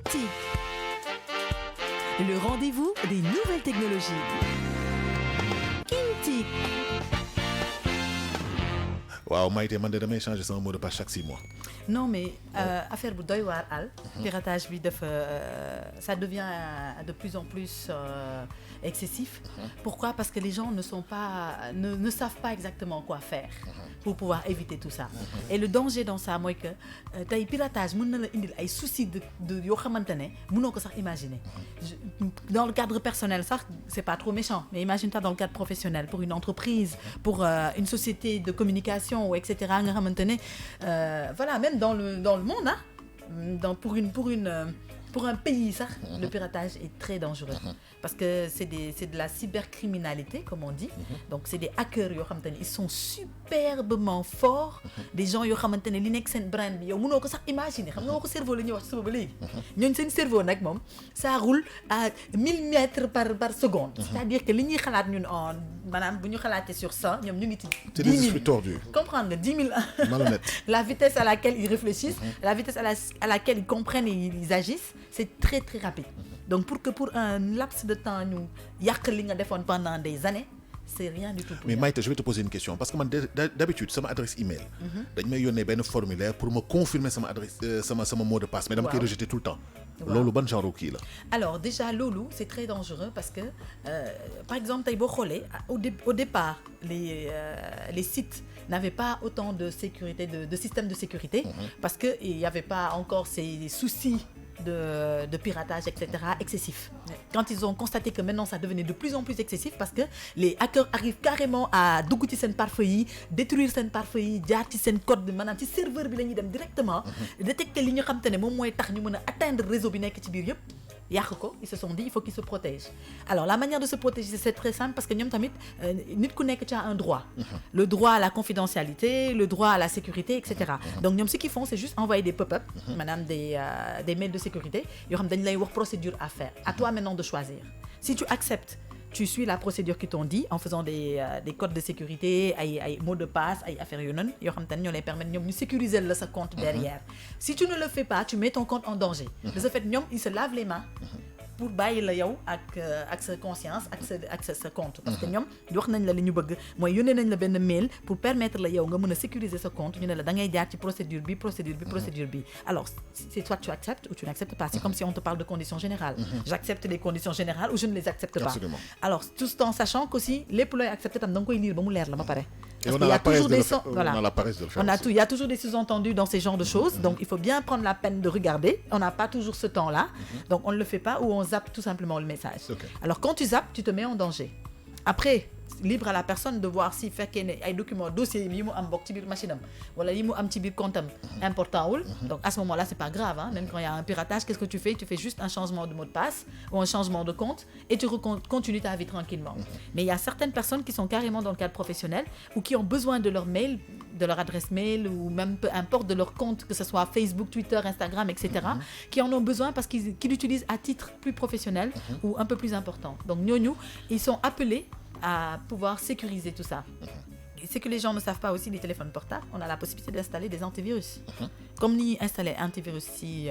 Kinti, le rendez-vous des nouvelles technologies. Kinti. waaw Maïté man de damay changer sama mot de passe chaque 6 mois. Non mais affaire bu doy waar al piratage bi dafa ça devient de plus en plus excessif. Pourquoi? Parce que les gens ne savent pas exactement quoi faire pour pouvoir éviter tout ça. Et le danger dans ça mooy que tey piratage mën na la indil ay soucis de yoo xamante ne mënoo ko sax imaginer. Dans le cadre personnel sax c'est pas trop méchant, mais imagine-toi dans le cadre professionnel pour une entreprise, pour une société de communication ou etc. nga xamante ne voilà même dans le monde pour un pays sax le piratage est très dangereux parce que c'est de la cybercriminalité comme on dit. Donc c'est des hackers yoo xamante ne ils sont superbement forts, des gens yoo xamante ne li nekk seen brain bi yow mënoo ko sax imaginer. Xam nga waxu cerveau la ñuy wax ci suba ba léegi ñooñu seen cerveau nag moom ça roule à 1000 mètres par seconde. C'est-à-dire que li ñuy xalaat ñun maanaam bu ñu xalaatee sur 100 ñoom ñu ngi ci 10 000. C'est des esprits tordus. Comprendre nga 10 000 malhonnêtes. La vitesse à laquelle ils réfléchissent, la vitesse à laquelle ils comprennent et ils agissent, c'est très très rapide. Donc pour un laps de temps ñu yàq li nga defoon pendant des années, c'est rien du tout. Mais Maïté, je vais te poser une question parce que man d'habitude sama adresse email dañ may yónnee benn formulaire pour me confirmer sama adresse sama mot de passe mais dama koy rejeter tout le temps. Loolu ban genre kii la. Alors déjà loolu c'est très dangereux parce que par exemple tey boo xoolee au départ les sites n'avaient pas autant de sécurité de système de sécurité parce que il y avait pas encore ces soucis de piratage, etc. excessif. Quand ils ont constaté que maintenant ça devenait de plus en plus excessif parce que les hackers arrivent carrément à dugg ci seen pare-feu yi, détruire seen pare-feu yi, jaar ci seen code maanaam ci serveur bi la ñuy dem directement détecter li ñu xam te ne moom mooy tax ñu mën a atteindre réseau bi nekk ci biir yëpp yàq ko. Ils se sont dit il faut qu'ils se protègent. Alors la manière de se protéger c'est très simple parce que ñoom tamit nit ku nekk ci a un droit. Le droit à la confidentialité, le droit à la sécurité, etc. Donc ñoom ce qu'ils font c'est juste envoyer des pop-up maanaam des mails de sécurité yoo xam dañ lay wax procédure à faire. À toi maintenant de choisir. Si tu acceptes, tu suis la procédure qu'ils t'ont dit en faisant des codes de sécurité, ay mots de passe, ay affaires yu noonu yoo xam te ne ñoo lay permettre ñoom ñu sécuriser la sa compte derrière. Si tu ne le fais pas, tu mets ton compte en danger. De ce fait ñoom ils se lavent les mains pour bàyyi la yow ak sa conscience ak sa compte. Parce que ñoom wax nañ la li ñu bëgg mooy yónnee nañ la benn mail pour permettre la yow nga mën a sécuriser sa compte ñu ne la da ngay jaar ci procédure bi. Alors c'est soit tu acceptes ou tu n'acceptes pas. C'est comme si on te parle de conditions générales. J'accepte les conditions générales ou je ne les accepte pas. Absolument. Alors tout en sachant qu'aussi lépp looy accepter tam da nga koy lire ba mu leer la ba pare. Et on a la paresse de le faire. On a la paresse de le faire. Il y a toujours des sous-entendus dans ces genres de choses. Donc il faut bien prendre la peine de regarder. On n'a pas toujours ce temps-là. Donc on ne le fait pas ou on zappe tout simplement le message. Okay. Alors quand tu zappes, tu te mets en danger. Après, libre à la personne de voir si fekkee ne ay documents dossiers yi mu am bokk ci biir machine am wala yi mu am ci biir compte am important wul. Donc à ce moment-là c'est pas grave hein. Même quand il y a un piratage, qu'est-ce que tu fais? Tu fais juste un changement de mot de passe ou un changement de compte et tu continues ta vie tranquillement. Mais il y a certaines personnes qui sont carrément dans le cadre professionnel ou qui ont besoin de leur mail, de leur adresse mail ou même peu importe de leur compte, que ce soit Facebook, Twitter, Instagram, etc. Qui en ont besoin parce qu'ils l'utilisent à titre plus professionnel ou un peu plus important. Donc ñooñu ils sont appelés à pouvoir sécuriser tout ça. Et ce que les gens ne savent pas aussi, les téléphones portables, on a la possibilité d'installer des antivirus. Comme ni installer antivirus si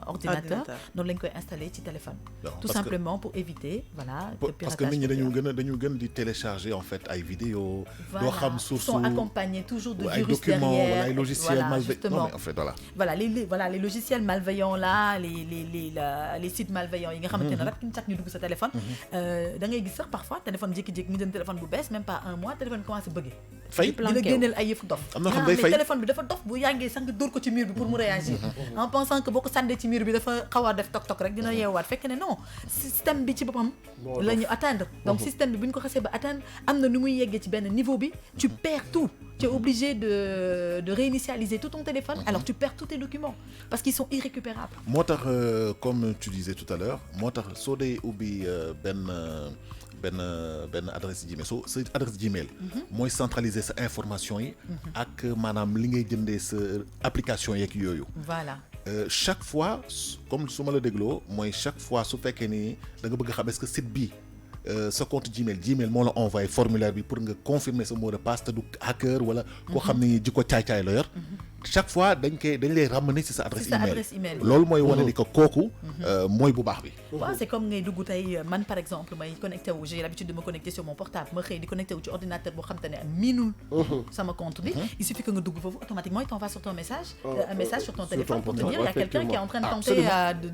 ordinateur, noonu lañ koy installer ci téléphone. Tout simplement pour éviter voilà le piratage. Parce que nit ñi dañu gën di télécharger en fait ay vidéos. Voilà, doo xam source sont accompagnés toujours de virus documents, derrière. Voilà, ay logiciels malveillants. Non, mais en fait voilà les logiciels malveillants là, les sites malveillants yi nga xamante ne rek ñu dugg sa téléphone. Da ngay gis sax parfois téléphone jékki-jékki ñu jënd téléphone bu bees même pas un mois téléphone commencé bëgg. fay dina génneel ay yëfu dof. am na xam day fay téléphone bi dafa dof bu yàggee sax nga dóor ko ci mur bi pour mu réagir. En pensant que boo ko sànnee ci mur bi dafa xaw a def tok rek dina yeewaat fekk ne non système bi ci boppam la ñu atteindre. Donc système bi bu ñu ko xasee ba atteindre am na nu muy yeggee ci benn niveau bi tu perds tout. Tu es obligé de réinitialiser tout ton téléphone. Alors tu perds tous tes documents parce qu'ils sont irrécupérables. moo tax comme tu disais tout à l'heure moo tax soo dee ubbi benn adresse Gmail sa adresse Gmail mooy centraliser sa information yi ak maanaam li ngay jëndee sa application yeeg yooyu. Voilà. Chaque fois comme su ma la dégloo mooy chaque fois su fekkee ni da nga bëgg a xam est-ce que site bi sa compte Gmail moo la envoyé formulaire bi pour nga confirmer sa mot de passe te du hacker wala koo xam ne jikko caay-caay la yor chaque fois dañ lay ramener ci sa adresse email loolu mooy wane ni que kooku mooy bu baax bi. waaw c'est comme ngay dugg tey man par exemple may connecté wu j'ai l'habitude de me connecter sur mon portable ma xëy di connecté wu ci ordinateur boo xam te ne miinul sama compte bi il suffit que nga dugg foofu automatiquement il t'envoie sur ton message un message sur ton téléphone pour te dire il y a quelqu'un qui est en train de tenter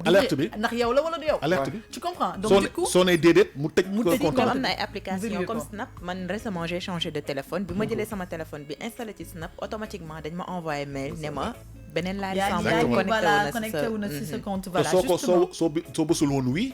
alerte bi ndax yow la wala du yow. alerte bi tu comprends donc du coup soo nee déedéet mu tëj compte. am na ay application comme Snap man récemment j'ai changé de téléphone bi ma jëlee sama téléphone bi installé ci Snap automatiquement dañ ma envoyé mail ne ma beneen laa yaa connecté wu na si sa compte voilà justement soo bësul woon oui.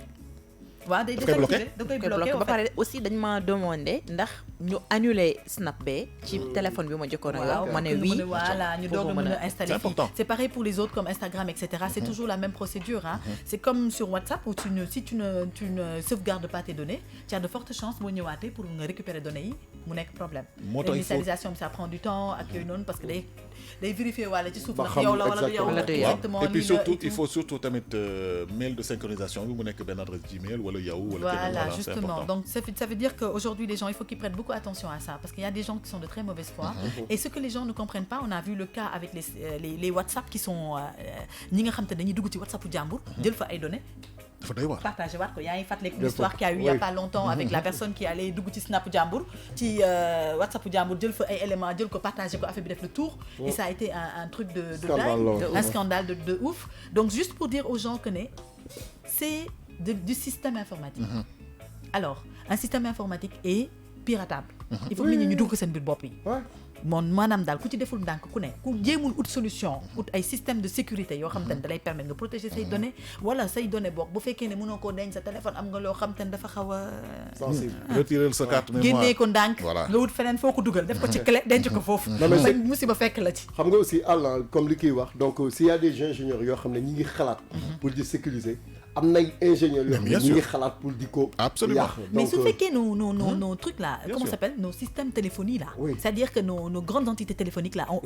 waaw day bloqué ba pare aussi dañ ma demandé ndax ñu annuler Snap be ci téléphone bi ma jëkkoon a yor ma ne oui voilà ñu doog a mën a installer c'est pareil pour les autres comme Instagram etc c'est toujours la même procédure hein c'est comme sur WhatsApp où si tu ne sauvegardes pas tes données tu as de fortes chances boo ñëwaatee pour nga récupérer données yi mu nekk problème l'initialisation bi ça prend du temps ak yooyu noonu parce que day vérifier wala ci suuf ndax yow la wala du yow exactement et puis surtout il faut surtout tamit mail de synchronisation bi mu nekk benn adresse Gmail wala Yahoo wala voilà justement donc ça veut dire qu'aujourd'hui les gens il faut qu'ils prêtent beaucoup attention à ça parce qu'il y a des gens qui sont de très mauvaise foi et ce que les gens ne comprennent pas on a vu le cas avec les WhatsApp qui sont ñi nga xam te dañuy dugg ci WhatsApp u jàmbur jël fa ay données partagé waat ko yaa ngi fàttaliku l'histoire qu'il y a eu il y a pas longtemps avec la personne qui allait dugg ci Snap jàmbur ci WhatsApp jàmbur jël fa ay éléments jël ko partagé ko affaire bi def le tour et ça a été un truc de dingue un scandale de ouf donc juste pour dire aux gens que ne c'est du système informatique alors un système informatique est piratable il faut que nit ñi ñu dugg seen biir bopp yi maanaam daal ku ci deful ndànk ku ne ku jéemul ut solution ut ay système de sécurité yoo xam te ne da lay permettre nga protéger say données wala say données bokk bu fekkee ne mënoo koo denc sa téléphone am nga loo xam te ne dafa xaw a sensible retirer sa carte mémoire génnee ko ndànk nga wut feneen foo ko dugal def ko ci clé denc ko foofu musiba fekk la ci xam nga aussi àll comme li kiy wax donc s'il y a des ingénieurs yoo xam ne ñi ngi xalaat pour di sécuriser am nay ingénieurs yoo xam ne ñi ngi xalaat pour di ko absolument mais su fekkee nos trucs là comment ça s'appelle nos systèmes téléphoniques là c'est-à-dire que nos grandes entités téléphoniques là ont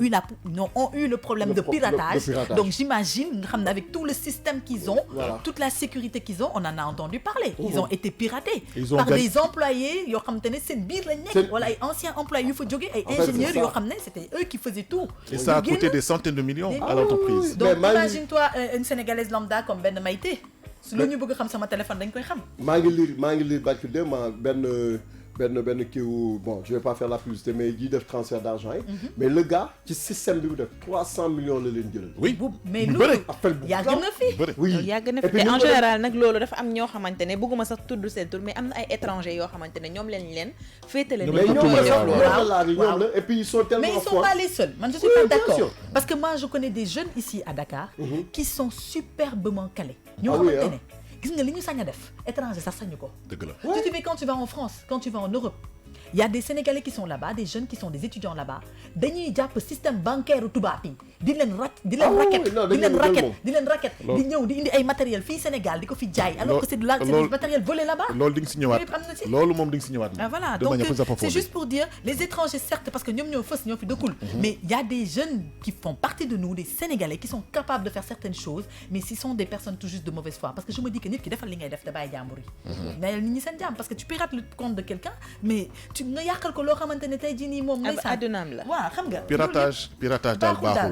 eu le problème de piratage donc j'imagine nga xam ne avec tout le système qu'ils ont toute la sécurité qu'ils ont on en a entendu parler ils ont été piratés par des employés yoo xam te ne seen biir lañ nekk wala ay anciens employés yu fa jógee ay ingénieurs yoo xam ne c'était eux qui faisaient tout et ça a coûté des centaines de millions à l'entreprise donc imagine-toi une Sénégalaise lambda comme benn Maïté su lu ñu bëgg xam sama téléphone dañ koy xam. maa ngi lire bàcc de ma benn kiiwu bon je vais pas faire la publicité mais ji def transfert d'argent yi. mais le gars ci système bi mu def 300 millions la leen jëlal. oui mais loolu yàgg na fi. oui yàgg na fi te en général nag loolu dafa am ñoo xamante ne bëgguma sax tudd seen tur mais am na ay étrangers yoo xamante ne ñoom leen féetale. mais ñoom la et puis ils sont tellement mais ils sont pas les seuls man je suis pas d'accord parce que moi je connais des jeunes ici à Dakar. qui sont superbement calés. ñoo xamante ne gis nga li ñu sañ a def étranger sax sañu ko. dëgg la tu fais quand tu vas en France quand tu vas en Europe il y a des Sénégalais qui sont là-bas des jeunes qui sont des étudiants là-bas dañuy jàpp système bancaire tubaab yi di leen racket di ñëw di indi ay matériel fii Sénégal di ko fi jaay alors que c'est du matériel volé là-bas. loolu di nga si ñëwaat loolu moom di nga si ñëwaat. voilà donc c'est juste pour dire les étrangers certes parce que ñoom ñoo fës ñoo fi dëkkul mais il y a des jeunes qui font partie de nous des Sénégalais qui sont capables de faire certaines choses mais ce sont des personnes tout juste de mauvaise foi parce que je me dis que nit ki defal li ngay def da bàyyi jàmbur yi nayal nit ñi seen jàmm parce que tu pirates le compte de quelqu'un mais nga yàqal ko loo xamante ne tey jii nii moom. addunaam la waaw xam nga. piratage daal baaxul.